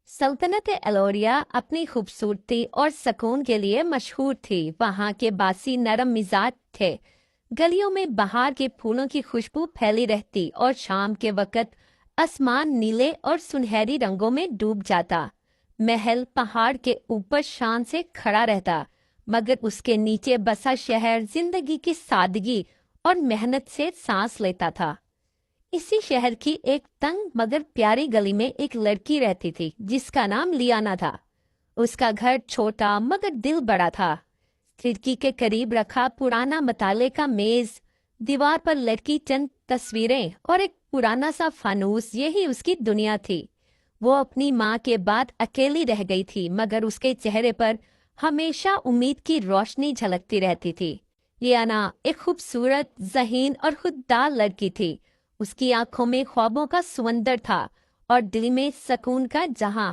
सल्तनत एलोरिया अपनी खूबसूरती और सुकून के लिए मशहूर थी। वहाँ के बासी नरम मिजाज थे। गलियों में बहार के फूलों की खुशबू फैली रहती और शाम के वक़्त आसमान नीले और सुनहरी रंगों में डूब जाता। महल पहाड़ के ऊपर शान से खड़ा रहता, मगर उसके नीचे बसा शहर जिंदगी की सादगी और मेहनत से सांस लेता था। इसी शहर की एक तंग मगर प्यारी गली में एक लड़की रहती थी जिसका नाम लियाना था। उसका घर छोटा मगर दिल बड़ा था। खिड़की के करीब रखा पुराना मताले का मेज, दीवार पर लटकी चंद तस्वीरें और एक पुराना सा फानूस, यही उसकी दुनिया थी। वो अपनी माँ के बाद अकेली रह गई थी, मगर उसके चेहरे पर हमेशा उम्मीद की रोशनी झलकती रहती थी। लियाना एक खूबसूरत, ज़हीन और खुददार लड़की थी। उसकी आंखों में ख्वाबों का समंदर था और दिल में सुकून का जहां।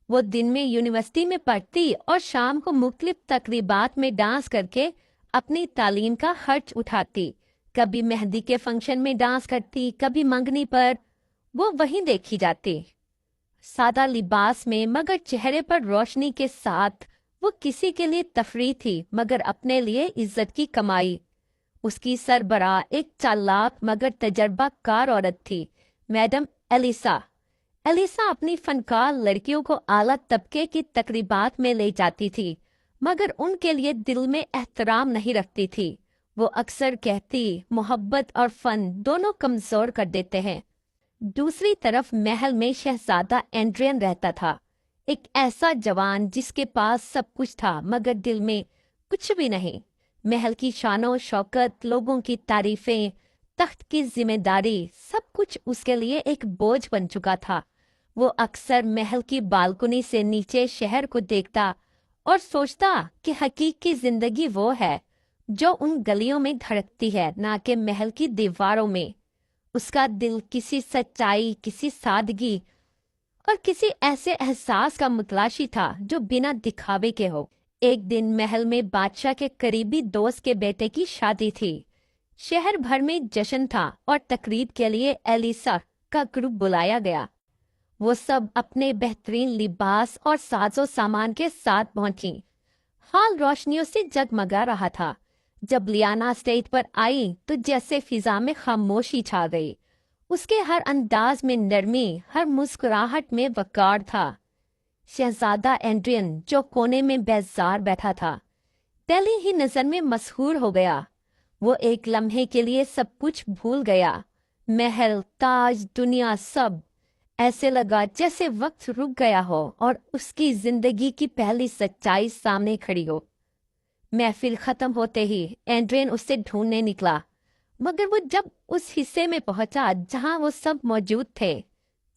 वो दिन में यूनिवर्सिटी में पढ़ती और शाम को मुख्तलिफ तकरीबात में डांस करके अपनी तालीम का खर्च उठाती। कभी मेहंदी के फंक्शन में डांस करती, कभी मंगनी पर। वो वहीं देखी जाती, सादा लिबास में मगर चेहरे पर रोशनी के साथ। वो किसी के लिए तफरीह थी मगर अपने लिए इज्जत की कमाई। उसकी सरबराह एक चालाक मगर तजर्बाकार औरत थी, मैडम एलिसा। एलिसा अपनी फनकार लड़कियों को आला तबके की तकरीबात में ले जाती थी, मगर उनके लिए दिल में एहतराम नहीं रखती थी। वो अक्सर कहती, मोहब्बत और फन दोनों कमजोर कर देते हैं। दूसरी तरफ महल में शहजादा एंड्रियन रहता था, एक ऐसा जवान जिसके पास सब कुछ था मगर दिल में कुछ भी नहीं। महल की शानो शौकत, लोगों की तारीफें, तख्त की जिम्मेदारी, सब कुछ उसके लिए एक बोझ बन चुका था। वो अक्सर महल की बालकनी से नीचे शहर को देखता और सोचता कि हकीकी जिंदगी वो है जो उन गलियों में धड़कती है, ना कि महल की दीवारों में। उसका दिल किसी सच्चाई, किसी सादगी और किसी ऐसे एहसास का मुतलाशी था जो बिना दिखावे के हो। एक दिन महल में बादशाह के करीबी दोस्त के बेटे की शादी थी। शहर भर में जश्न था और तकरीब के लिए एलिसा का ग्रुप बुलाया गया। वो सब अपने बेहतरीन लिबास और साजो सामान के साथ पहुंची। हाल रोशनियों से जगमगा रहा था। जब लियाना स्टेज पर आई तो जैसे फिजा में खामोशी छा गई। उसके हर अंदाज में नरमी, हर मुस्कुराहट में वकार था। शहजादा एंड्रियन जो कोने में बेजार बैठा था, पहले ही नजर में मशहूर हो गया। वो एक लम्हे के लिए सब कुछ भूल गया, महल, ताज, दुनिया, सब। ऐसे लगा जैसे वक्त रुक गया हो और उसकी जिंदगी की पहली सच्चाई सामने खड़ी हो। महफिल खत्म होते ही एंड्रियन उससे ढूंढने निकला, मगर वो जब उस हिस्से में पहुंचा जहां वो सब मौजूद थे,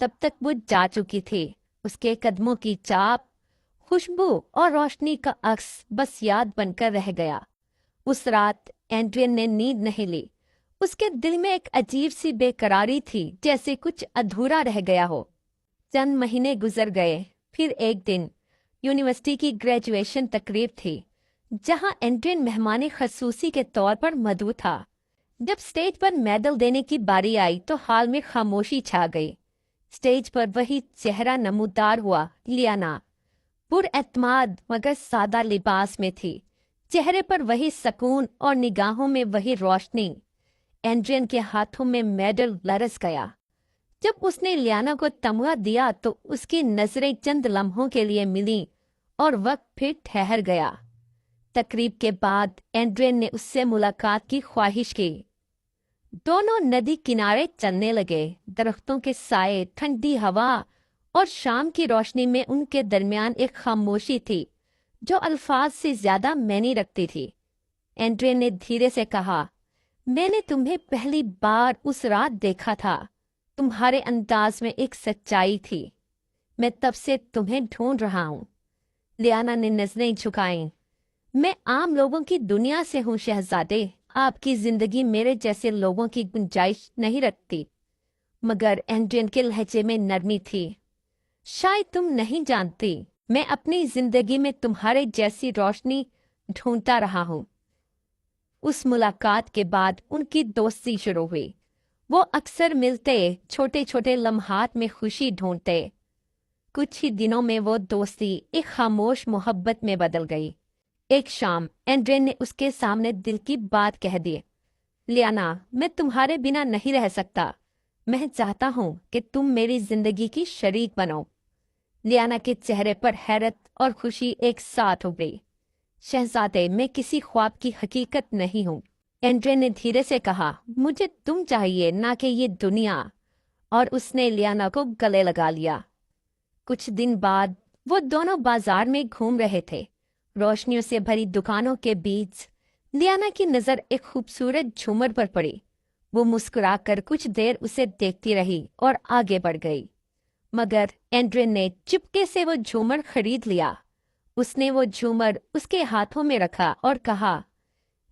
तब तक वो जा चुकी थी। उसके कदमों की चाप, खुशबू और रोशनी का अक्स बस याद बनकर रह गया। उस रात एंड्रियन ने नींद नहीं ली। उसके दिल में एक अजीब सी बेकरारी थी, जैसे कुछ अधूरा रह गया हो। चंद महीने गुजर गए। फिर एक दिन यूनिवर्सिटी की ग्रेजुएशन तकरीब थी, जहां एंड्रियन मेहमान खसूसी के तौर पर मदऊ था। जब स्टेज पर मेडल देने की बारी आई तो हाल में खामोशी छा गई। स्टेज पर वही चेहरा नमूदार हुआ, लियाना, पुरएतमाद मगर सादा लिबास में थी। चेहरे पर वही सुकून और निगाहों में वही रोशनी। एंड्रियन के हाथों में मेडल लरस गया। जब उसने लियाना को तमगा दिया तो उसकी नजरें चंद लम्हों के लिए मिलीं और वक्त फिर ठहर गया। तकरीब के बाद एंड्रियन ने उससे मुलाकात की ख्वाहिश की। दोनों नदी किनारे चलने लगे। दरख्तों के साए, ठंडी हवा और शाम की रोशनी में उनके दरमियान एक खामोशी थी जो अल्फाज से ज्यादा मायने रखती थी। एंड्रियन ने धीरे से कहा, मैंने तुम्हें पहली बार उस रात देखा था। तुम्हारे अंदाज में एक सच्चाई थी। मैं तब से तुम्हें ढूंढ रहा हूँ। लियाना ने नजरें झुकाईं। मैं आम लोगों की दुनिया से हूँ शहजादे। आपकी जिंदगी मेरे जैसे लोगों की गुंजाइश नहीं रखती। मगर एंड्रियन के लहजे में नरमी थी। शायद तुम नहीं जानती, मैं अपनी जिंदगी में तुम्हारे जैसी रोशनी ढूंढता रहा हूँ। उस मुलाकात के बाद उनकी दोस्ती शुरू हुई। वो अक्सर मिलते, छोटे छोटे लम्हात में खुशी ढूंढते। कुछ ही दिनों में वो दोस्ती एक खामोश मोहब्बत में बदल गई। एक शाम एंड्रेन ने उसके सामने दिल की बात कह दी। लियाना, मैं तुम्हारे बिना नहीं रह सकता। मैं चाहता हूँ कि तुम मेरी जिंदगी की शरीक बनो। लियाना के चेहरे पर हैरत और खुशी एक साथ उभरी। शहजादे, मैं किसी ख्वाब की हकीकत नहीं हूँ। एंड्रेन ने धीरे से कहा, मुझे तुम चाहिए, ना कि ये दुनिया। और उसने लियाना को गले लगा लिया। कुछ दिन बाद वो दोनों बाजार में घूम रहे थे। रोशनियों से भरी दुकानों के बीच लियाना की नजर एक खूबसूरत झूमर पर पड़ी। वो मुस्कुराकर कुछ देर उसे देखती रही और आगे बढ़ गई। मगर एंड्रेन ने चुपके से वो झूमर खरीद लिया। उसने वो झूमर उसके हाथों में रखा और कहा,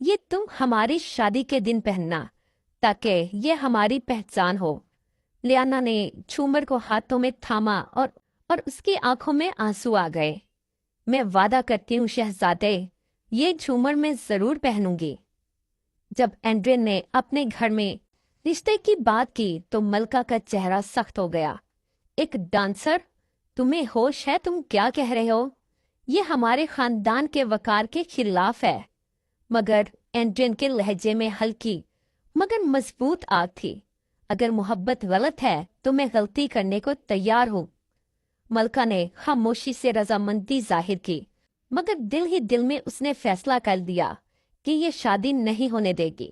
ये तुम हमारी शादी के दिन पहनना, ताकि ये हमारी पहचान हो। लियाना ने झूमर को हाथों में थामा और उसकी आंखों में आंसू आ गए। मैं वादा करती हूँ शहजादे, ये झूमर मैं जरूर पहनूंगी। जब एंड्रेन ने अपने घर में रिश्ते की बात की तो मलका का चेहरा सख्त हो गया। एक डांसर? तुम्हें होश है? तुम क्या कह रहे हो? ये हमारे खानदान के वकार के खिलाफ है। मगर एंड्रेन के लहजे में हल्की मगर मजबूत आग थी। अगर मोहब्बत गलत है तो मैं गलती करने को तैयार हूँ। मलका ने खामोशी से रजामंदी जाहिर की, मगर दिल ही दिल में उसने फैसला कर दिया कि ये शादी नहीं होने देगी।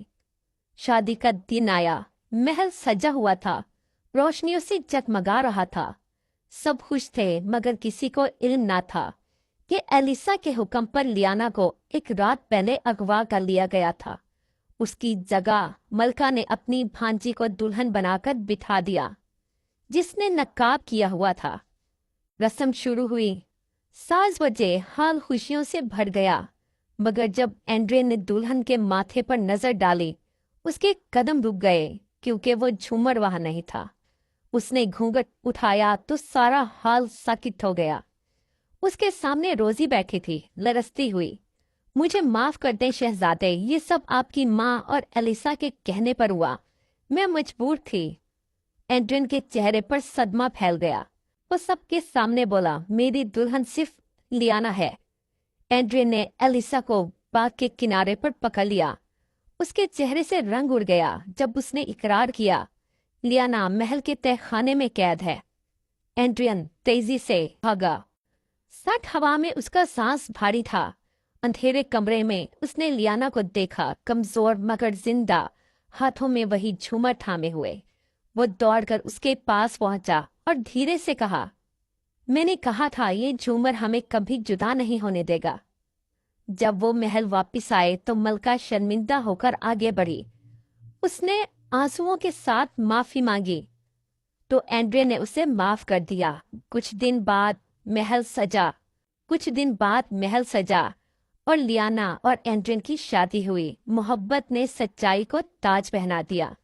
शादी का दिन आया। महल सजा हुआ था, रोशनियों से जगमगा रहा था। सब खुश थे, मगर किसी को इल्म ना था कि एलिसा के हुक्म पर लियाना को एक रात पहले अगवा कर लिया गया था। उसकी जगह मलका ने अपनी भांजी को दुल्हन बनाकर बिठा दिया, जिसने नकाब किया हुआ था। रस्म शुरू हुई। साज बजे हाल खुशियों से भर गया। मगर जब एंड्रेन ने दुल्हन के माथे पर नजर डाली, उसके कदम रुक गए, क्योंकि वो झूमर वहां नहीं था। उसने घूंघट उठाया तो सारा हाल साकित हो गया। उसके सामने रोजी बैठी थी, लरसती हुई। मुझे माफ कर दें शहजादे, ये सब आपकी माँ और एलिसा के कहने पर हुआ। मैं मजबूर थी। एंड्रेन के चेहरे पर सदमा फैल गया। वो सबके सामने बोला, मेरी दुल्हन सिर्फ लियाना है। एंड्रेन ने एलिसा को बाग के किनारे पर पकड़ लिया। उसके चेहरे से रंग उड़ गया जब उसने इकरार किया, लियाना महल के तहखाने में कैद है। एंड्रियन तेजी से भागा। सट हवा में उसका सांस भारी था। अंधेरे कमरे में उसने लियाना को देखा, कमजोर मगर जिंदा, हाथों में वही झूमर थामे हुए। वो दौड़कर उसके पास पहुंचा और धीरे से कहा, मैंने कहा था ये झूमर हमें कभी जुदा नहीं होने देगा। जब वो महल वापस आए तो मलका शर्मिंदा होकर आगे बढ़ी। उसने आंसुओं के साथ माफी मांगी तो एंड्रे ने उसे माफ कर दिया। कुछ दिन बाद महल सजा और लियाना और एंड्रेन की शादी हुई। मोहब्बत ने सच्चाई को ताज पहना दिया।